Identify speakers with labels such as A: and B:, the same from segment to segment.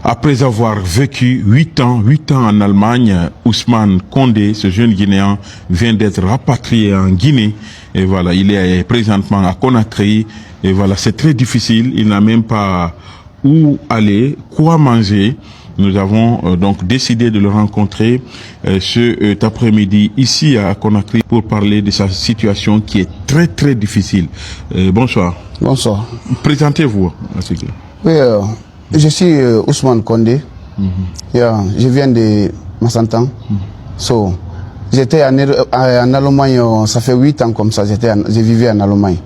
A: Après avoir vécu 8 ans en Allemagne, Ousmane Condé, ce jeune Guinéen, vient d'être rapatrié en Guinée. Et voilà, il est présentement à Conakry. Et voilà, c'est très difficile. Il n'a même pas où aller, quoi manger. Nous avons donc décidé de le rencontrer cet après-midi ici à Conakry pour parler de sa situation qui est très très difficile. Bonsoir.
B: Bonsoir.
A: Présentez-vous.
B: Oui, je suis Ousmane Condé. Je viens de Massantan. So, j'étais en Allemagne, ça fait 8 ans comme ça, je vivais en Allemagne.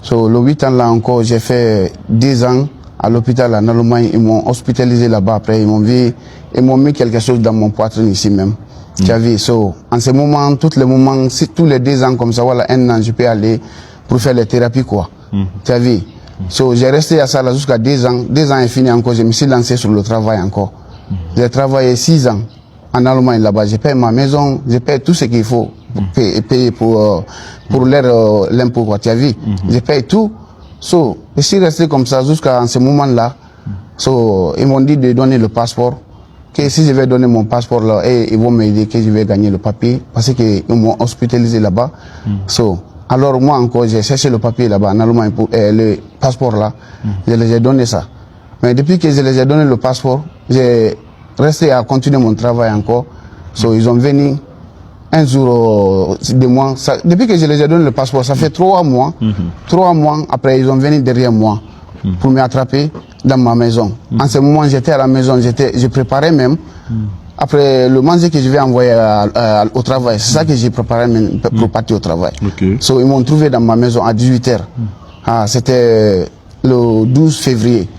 B: So, le 8 ans là encore, j'ai fait 10 ans à l'hôpital en Allemagne. Ils m'ont hospitalisé là-bas. Après, ils m'ont mis quelque chose dans mon poitrine ici même. Tu as vu, so, en ce moment, tous les 10 ans comme ça, voilà, 1 an, je peux aller pour faire les thérapies, quoi. Tu as vu? So, j'ai resté à ça là jusqu'à 2 ans. 2 ans est fini encore, je me suis lancé sur le travail encore. J'ai travaillé 6 ans en Allemagne là-bas. Je paye ma maison, je paye tout ce qu'il faut payer pour l'impôt, quoi. Tu as vu? Je paye tout. So, je suis resté comme ça jusqu'à ce moment-là. So, ils m'ont dit de donner le passeport. Que si je vais donner mon passeport là, et ils vont m'aider que je vais gagner le papier. Parce qu'ils m'ont hospitalisé là-bas. So, alors moi encore, j'ai cherché le papier là-bas en Allemagne pour le passeport là. Je les ai donné ça. Mais depuis que je les ai donné le passeport, j'ai resté à continuer mon travail encore. So, ils ont venu un jour de moi. Depuis que je les ai donné le passeport, ça fait 3 mois. 3 mois après, ils ont venu derrière moi pour m'attraper dans ma maison. En ce moment, j'étais à la maison, je préparais même. Après le manger que je vais envoyer au travail, c'est ça que j'ai préparé même pour partir au travail. So, ils m'ont trouvé dans ma maison à 18 h. C'était le 12 février.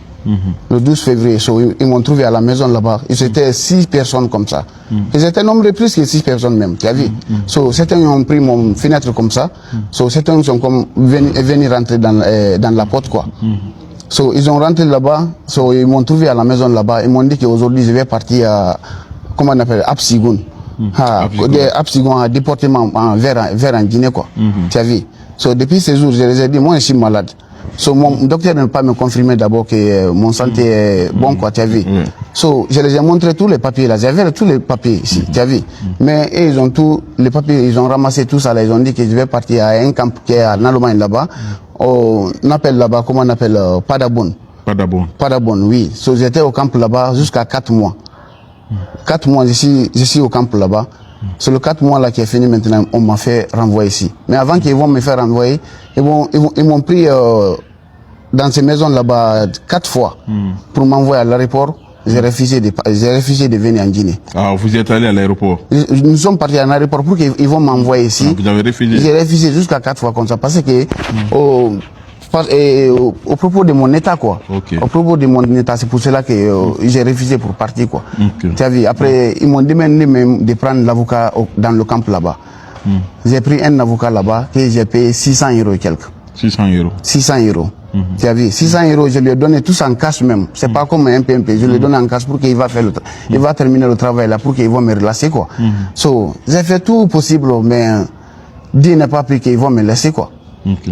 B: Le 12 février, so, ils m'ont trouvé à la maison là-bas. Ils étaient 6 personnes comme ça. Ils étaient nombreux plus que 6 personnes même, tu as vu. So, certains ont pris mon fenêtre comme ça. So, certains sont comme venus rentrer dans la porte, quoi. So, ils ont rentré là-bas. So, ils m'ont trouvé à la maison là-bas. Ils m'ont dit qu'aujourd'hui, je vais partir à, comment on appelle, Absigoun. Absigoun, à déportement vers en Guinée, quoi. Tu as vu. So, depuis ces jours, je les ai dit, moi, je suis malade. So, mon docteur ne peut pas me confirmer d'abord que mon santé est bon, quoi, tu as vu. So, je les ai montré tous les papiers là, j'avais tous les papiers ici, tu as vu. Mais ils ont tous les papiers, ils ont ramassé tout ça là, ils ont dit que je vais partir à un camp qui est en Allemagne là-bas. On appelle là-bas, comment on appelle, Padabon. Padabon, oui. So, j'étais au camp là-bas jusqu'à 4 mois. 4 mois, je suis au camp là-bas. C'est le 4 mois là qui est fini maintenant, on m'a fait renvoyer ici. Mais avant qu'ils vont me faire renvoyer, ils m'ont pris dans ces maisons là-bas 4 fois pour m'envoyer à l'aéroport. J'ai refusé de venir en Guinée.
A: Ah, vous êtes allé à l'aéroport?
B: Nous sommes partis à l'aéroport pour qu'ils vont m'envoyer ici.
A: Ah, vous avez refusé?
B: J'ai refusé jusqu'à 4 fois comme ça parce que au propos de mon état, quoi. Au propos de mon état, c'est pour cela que j'ai refusé pour partir, quoi. Tu as vu, après, ils m'ont demandé même de prendre l'avocat dans le camp là-bas. J'ai pris un avocat là-bas que j'ai payé 600 € et quelques.
A: 600 €.
B: 600 €. Tu as vu, 600 €, je lui ai donné tous en cash même. C'est pas comme un PMP, je lui ai donné en cash pour qu'il va faire il va terminer le travail là, pour qu'ils vont me relacer, quoi. So, j'ai fait tout possible, mais Dieu n'a pas pris qu'ils vont me laisser, quoi.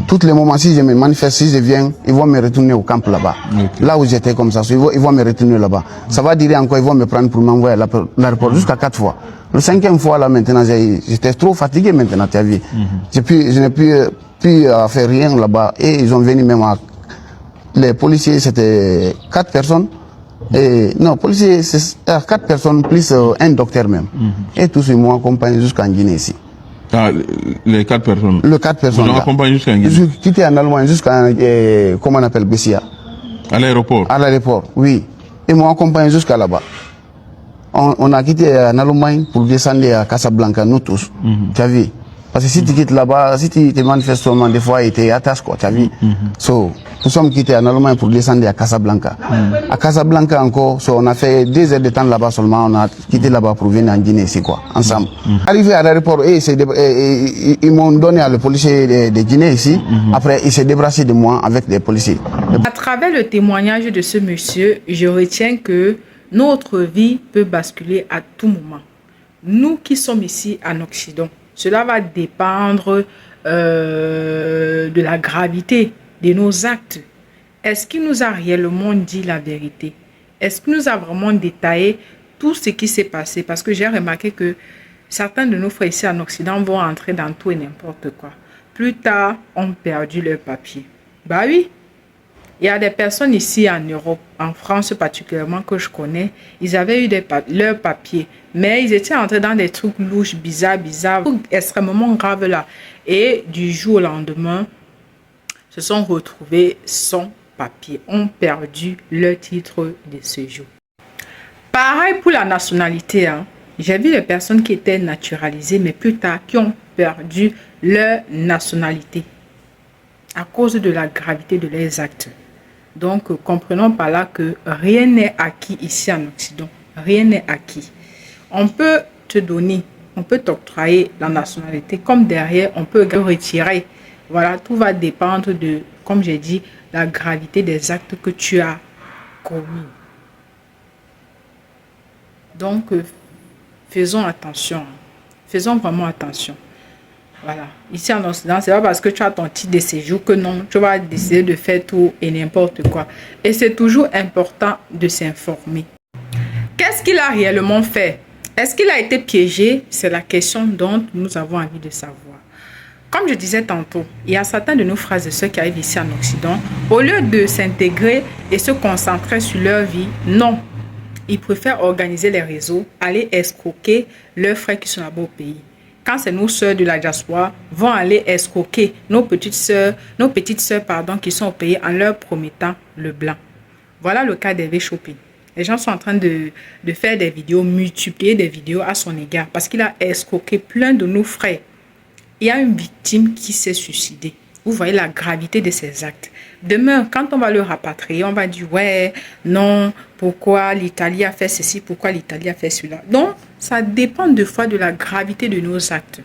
B: Tous les moments, si je me manifeste, si je viens, ils vont me retourner au camp là-bas. Là où j'étais comme ça, ils vont me retourner là-bas. Ça va dire encore, ils vont me prendre pour m'envoyer à l'aéroport jusqu'à 4 fois. Le 5e fois là maintenant, j'étais trop fatigué maintenant, tu as vu. Je n'ai plus faire rien là-bas. Et ils ont venu même les policiers, c'était 4 personnes. Et non, policiers, c'est 4 personnes plus un docteur même. Et tous ils m'ont accompagné jusqu'en Guinée ici.
A: Ah, les 4 personnes.
B: Les 4 personnes.
A: Ils ont accompagné jusqu'en Guinée.
B: J'ai quitté en Allemagne jusqu'à, comment on appelle, Bessia.
A: À l'aéroport? À
B: l'aéroport, oui. Ils m'ont accompagné jusqu'à là-bas. On a quitté en Allemagne pour descendre à Casablanca, nous tous. Tu as vu? Parce que si tu quittes là-bas, si tu te manifestes seulement des fois, ils t'attachent, quoi, tu as vu? So, nous sommes quittés en Allemagne pour descendre à Casablanca. À Casablanca encore, so, on a fait 2 heures de temps là-bas seulement, on a quitté là-bas pour venir en Guinée ici, quoi, ensemble. Arrivé à l'aéroport, ils m'ont donné à le policier de Guinée ici. Après, il s'est débarrassé de moi avec des policiers.
C: À travers le témoignage de ce monsieur, je retiens que notre vie peut basculer à tout moment. Nous qui sommes ici en Occident, cela va dépendre de la gravité de nos actes. Est-ce qu'il nous a réellement dit la vérité? Est-ce qu'il nous a vraiment détaillé tout ce qui s'est passé? Parce que j'ai remarqué que certains de nos frères ici en Occident vont entrer dans tout et n'importe quoi. Plus tard, ont perdu leur papier. Bah oui, il y a des personnes ici en Europe, en France particulièrement, que je connais, ils avaient eu leurs papiers, mais ils étaient entrés dans des trucs louches, bizarres, extrêmement graves là. Et du jour au lendemain, se sont retrouvés sans papier, ont perdu leur titre de séjour. Pareil pour la nationalité, hein. J'ai vu des personnes qui étaient naturalisées, mais plus tard, qui ont perdu leur nationalité à cause de la gravité de leurs actes. Donc, comprenons par là que rien n'est acquis ici en Occident. Rien n'est acquis. On peut te donner, on peut t'octroyer la nationalité, comme derrière, on peut retirer. Voilà, tout va dépendre de, comme j'ai dit, la gravité des actes que tu as commis. Donc, faisons attention. Faisons vraiment attention. Voilà. Ici en Occident, c'est pas parce que tu as ton titre de séjour que non, tu vas décider de faire tout et n'importe quoi. Et c'est toujours important de s'informer. Qu'est-ce qu'il a réellement fait? Est-ce qu'il a été piégé? C'est la question dont nous avons envie de savoir. Comme je disais tantôt, il y a certains de nos frères et sœurs qui arrivent ici en Occident, au lieu de s'intégrer et se concentrer sur leur vie, non. Ils préfèrent organiser les réseaux, aller escroquer leurs frères qui sont là-bas au pays. Quand c'est nos sœurs de la diaspora, vont aller escroquer nos petites sœurs qui sont au pays en leur promettant le blanc. Voilà le cas d'Hervé Chopin. Les gens sont en train de faire des vidéos, multiplier des vidéos à son égard parce qu'il a escroqué plein de nos frères. Il y a une victime qui s'est suicidée. Vous voyez la gravité de ces actes. Demain, quand on va le rapatrier, on va dire, ouais, non, pourquoi l'Italie a fait ceci, pourquoi l'Italie a fait cela. Donc, ça dépend de fois de la gravité de nos actes.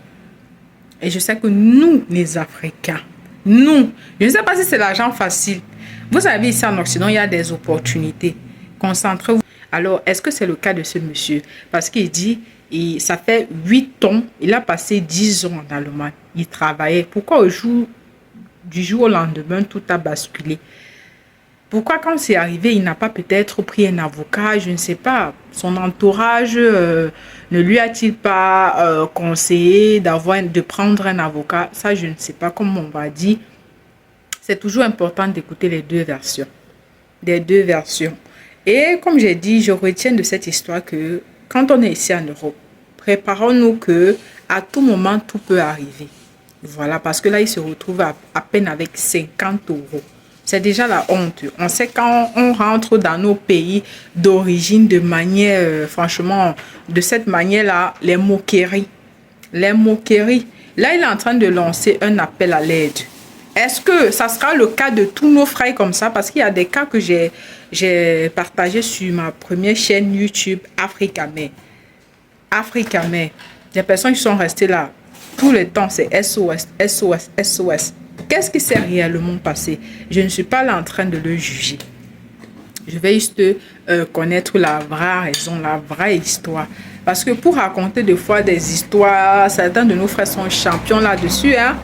C: Et je sais que nous, les Africains, nous, je ne sais pas si c'est l'argent facile. Vous savez, ici en Occident, il y a des opportunités. Concentrez-vous. Alors, est-ce que c'est le cas de ce monsieur? Parce qu'il dit, ça fait 8 ans, il a passé 10 ans en Allemagne. Il travaillait. Pourquoi du jour au lendemain, tout a basculé? Pourquoi quand c'est arrivé, il n'a pas peut-être pris un avocat? Je ne sais pas. Son entourage ne lui a-t-il pas conseillé de prendre un avocat? Ça, je ne sais pas comment on va dire. C'est toujours important d'écouter les deux versions. Des deux versions. Et comme j'ai dit, je retiens de cette histoire que quand on est ici en Europe, préparons-nous que à tout moment, tout peut arriver. Voilà, parce que là, il se retrouve à peine avec 50 €. C'est déjà la honte. On sait quand on rentre dans nos pays d'origine de manière, franchement, de cette manière-là, les moqueries. Les moqueries. Là, il est en train de lancer un appel à l'aide. Est-ce que ça sera le cas de tous nos frères comme ça? Parce qu'il y a des cas que j'ai partagé sur ma première chaîne YouTube, Africamer. Africamer. Des personnes qui sont restées là. Tout le temps, c'est SOS, SOS, SOS. Qu'est-ce qui s'est réellement passé? Je ne suis pas là en train de le juger. Je vais juste connaître la vraie raison, la vraie histoire. Parce que pour raconter des fois des histoires, certains de nos frères sont champions là-dessus. Hein?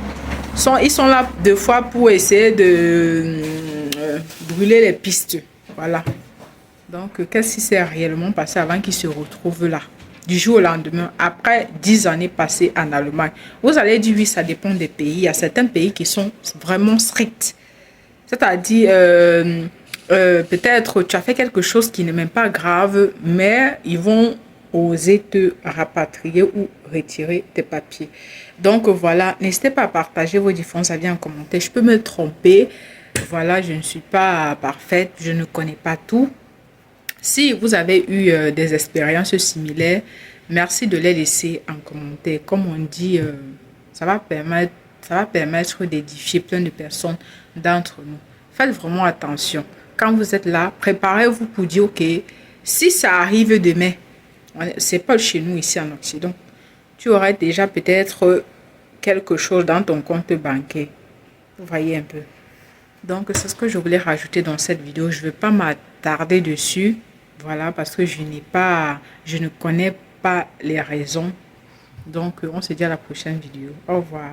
C: Ils sont là des fois pour essayer de brûler les pistes. Voilà. Donc, qu'est-ce qui s'est réellement passé avant qu'ils se retrouvent là? Du jour au lendemain, après 10 années passées en Allemagne. Vous allez dire, oui, ça dépend des pays. Il y a certains pays qui sont vraiment stricts. C'est-à-dire, peut-être tu as fait quelque chose qui n'est même pas grave, mais ils vont oser te rapatrier ou retirer tes papiers. Donc voilà, n'hésitez pas à partager vos différents avis en commentaire. Je peux me tromper. Voilà, je ne suis pas parfaite, je ne connais pas tout. Si vous avez eu des expériences similaires, merci de les laisser en commentaire. Comme on dit, ça va permettre d'édifier plein de personnes d'entre nous. Faites vraiment attention. Quand vous êtes là, préparez-vous pour dire, ok, si ça arrive demain, c'est pas chez nous ici en Occident, tu aurais déjà peut-être quelque chose dans ton compte bancaire. Vous voyez un peu. Donc, c'est ce que je voulais rajouter dans cette vidéo. Je ne vais pas m'attarder dessus. Voilà, parce que je ne connais pas les raisons. Donc, on se dit à la prochaine vidéo. Au revoir.